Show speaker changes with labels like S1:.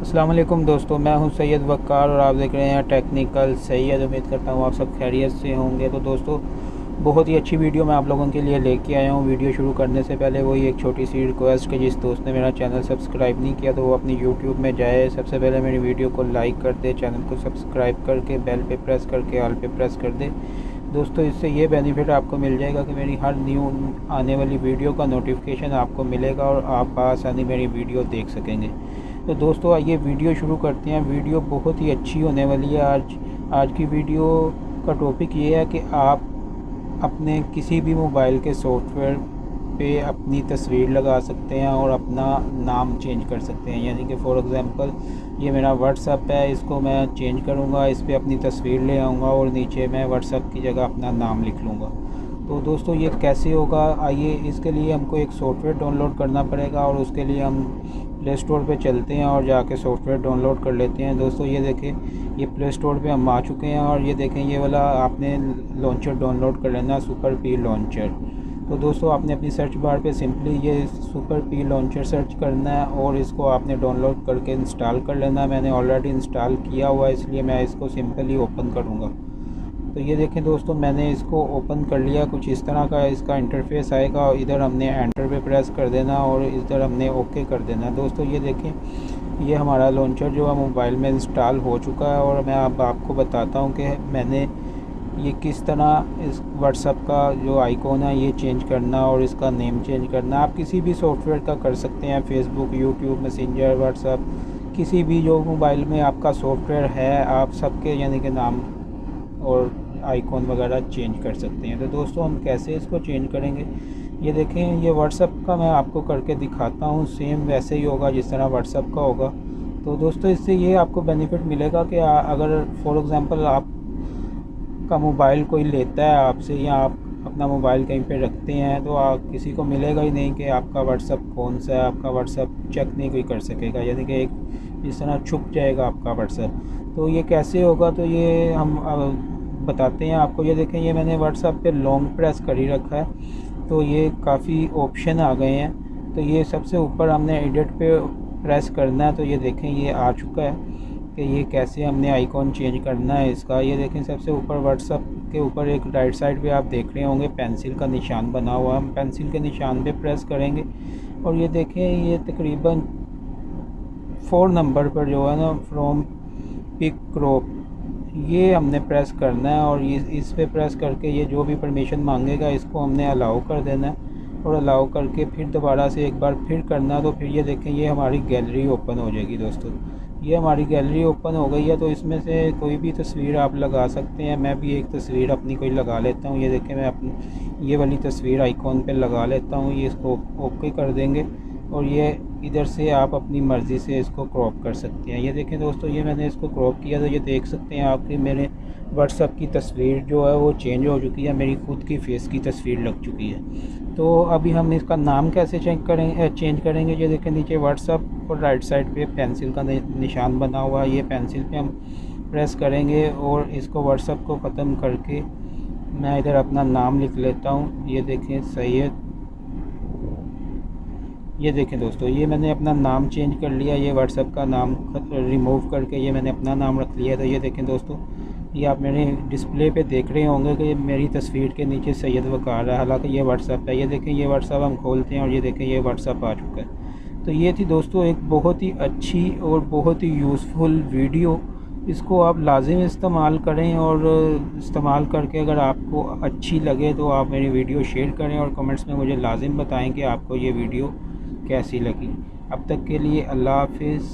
S1: अस्सलाम वालेकुम दोस्तों, मैं हूं सैयद वक़ार और आप देख रहे हैं टेक्निकल सैयद। उम्मीद करता हूं आप सब खैरियत से होंगे। तो दोस्तों, बहुत ही अच्छी वीडियो मैं आप लोगों के लिए लेके आया हूं। वीडियो शुरू करने से पहले वही एक छोटी सी रिक्वेस्ट कि जिस दोस्त ने मेरा चैनल सब्सक्राइब नहीं किया तो वो अपनी यूट्यूब में जाए, सबसे पहले मेरी वीडियो को लाइक कर दे, चैनल को सब्सक्राइब करके बेल पे प्रेस करके ऑल पे प्रेस कर दे। दोस्तों, इससे ये बेनिफिट आपको मिल जाएगा कि मेरी हर न्यू आने वाली वीडियो का नोटिफिकेशन आपको मिलेगा और आप बआसानी मेरी वीडियो देख सकेंगे। तो दोस्तों, आइए वीडियो शुरू करते हैं। वीडियो बहुत ही अच्छी होने वाली है। आज की वीडियो का टॉपिक ये है कि आप अपने किसी भी मोबाइल के सॉफ्टवेयर पे अपनी तस्वीर लगा सकते हैं और अपना नाम चेंज कर सकते हैं। यानी कि फॉर एग्ज़ाम्पल ये मेरा व्हाट्सअप है, इसको मैं चेंज करूँगा, इस पर अपनी तस्वीर ले आऊँगा और नीचे मैं व्हाट्सअप की जगह अपना नाम लिख लूँगा। तो दोस्तों, ये कैसे होगा? आइए, इसके लिए हमको एक सॉफ्टवेयर डाउनलोड करना पड़ेगा और उसके लिए हम प्ले स्टोर पे चलते हैं और जाके सॉफ्टवेयर डाउनलोड कर लेते हैं। दोस्तों, ये देखें, ये प्ले स्टोर पे हम आ चुके हैं और ये देखें, ये वाला आपने लॉन्चर डाउनलोड कर लेना, सुपर पी लॉन्चर। तो दोस्तों, आपने अपनी सर्च बार पे सिंपली ये सुपर पी लॉन्चर सर्च करना है और इसको आपने डाउनलोड करके इंस्टॉल कर लेना है। मैंने ऑलरेडी इंस्टॉल किया हुआ है, इसलिए मैं इसको सिंपली ओपन करूँगा। तो ये देखें दोस्तों, मैंने इसको ओपन कर लिया। कुछ इस तरह का इसका इंटरफेस आएगा और इधर हमने एंटर पे प्रेस कर देना और इधर हमने ओके कर देना। दोस्तों, ये देखें, ये हमारा लॉन्चर जो है मोबाइल में इंस्टॉल हो चुका है और मैं अब आपको बताता हूँ कि मैंने ये किस तरह इस व्हाट्सअप का जो आइकॉन है ये चेंज करना और इसका नेम चेंज करना। आप किसी भी सॉफ्टवेयर का कर सकते हैं, फेसबुक, यूट्यूब, मैसेंजर, व्हाट्सअप, किसी भी जो मोबाइल में आपका सॉफ्टवेयर है, आप सबके यानी कि नाम और आइकॉन वगैरह चेंज कर सकते हैं। तो दोस्तों, हम कैसे इसको चेंज करेंगे? ये देखें, ये व्हाट्सअप का मैं आपको करके दिखाता हूँ। सेम वैसे ही होगा जिस तरह व्हाट्सअप का होगा। तो दोस्तों, इससे ये आपको बेनिफिट मिलेगा कि अगर फॉर एग्ज़ाम्पल आपका मोबाइल कोई लेता है आपसे या आप अपना मोबाइल कहीं पे रखते हैं तो किसी को मिलेगा ही नहीं कि आपका व्हाट्सअप कौन सा है। आपका व्हाट्सअप चेक नहीं कोई कर सकेगा, यानी कि एक इस तरह छुप जाएगा आपका व्हाट्सअप। तो ये कैसे होगा? तो ये हम बताते हैं आपको। ये देखें, ये मैंने व्हाट्सएप पे लॉन्ग प्रेस कर ही रखा है तो ये काफ़ी ऑप्शन आ गए हैं। तो ये सबसे ऊपर हमने एडिट पे प्रेस करना है। तो ये देखें, ये आ चुका है कि ये कैसे हमने आइकॉन चेंज करना है इसका। ये देखें, सबसे ऊपर व्हाट्सएप के ऊपर एक राइट साइड पे आप देख रहे होंगे पेंसिल का निशान बना हुआ। हम पेंसिल के निशान पे प्रेस करेंगे और ये देखें, ये तकरीबन 4 नंबर पर जो है ना, फ्रॉम पिक क्रॉप, ये हमने प्रेस करना है और ये इस पे प्रेस करके ये जो भी परमिशन मांगेगा इसको हमने अलाउ कर देना है और अलाउ करके फिर दोबारा से एक बार फिर करना। तो फिर ये देखें, ये हमारी गैलरी ओपन हो जाएगी। दोस्तों, ये हमारी गैलरी ओपन हो गई है। तो इसमें से कोई भी तस्वीर आप लगा सकते हैं। मैं भी एक तस्वीर अपनी कोई लगा लेता हूँ। ये देखें, मैं अपनी ये वाली तस्वीर आइकॉन पे लगा लेता हूँ। ये इसको ओके कर देंगे और ये इधर से आप अपनी मर्ज़ी से इसको क्रॉप कर सकते हैं। ये देखें दोस्तों, ये मैंने इसको क्रॉप किया तो ये देख सकते हैं आप कि मेरे व्हाट्सएप की तस्वीर जो है वो चेंज हो चुकी है, मेरी खुद की फ़ेस की तस्वीर लग चुकी है। तो अभी हम इसका नाम कैसे चेंज करेंगे? ये देखें, नीचे व्हाट्सएप और राइट साइड पे पेंसिल का निशान बना हुआ है। ये पेंसिल पे हम प्रेस करेंगे और इसको व्हाट्सएप को ख़त्म करके मैं इधर अपना नाम लिख लेता हूँ। ये देखें, सैयद। ये देखें दोस्तों, ये मैंने अपना नाम चेंज कर लिया। ये व्हाट्सएप का नाम रिमूव करके ये मैंने अपना नाम रख लिया। तो ये देखें दोस्तों, ये आप मेरे डिस्प्ले पे देख रहे होंगे कि मेरी तस्वीर के नीचे सैयद वक़ार है, हालांकि ये व्हाट्सएप है। ये देखें, ये व्हाट्सएप हम खोलते हैं और ये देखें, ये व्हाट्सएप आ चुका है। तो ये थी दोस्तों एक बहुत ही अच्छी और बहुत ही यूज़फुल वीडियो। इसको आप लाजिम इस्तेमाल करें और इस्तेमाल करके अगर आपको अच्छी लगे तो आप मेरी वीडियो शेयर करें और कमेंट्स में मुझे लाजिम बताएं कि आपको ये वीडियो कैसी लगी। अब तक के लिए अल्लाह हाफ़िज़।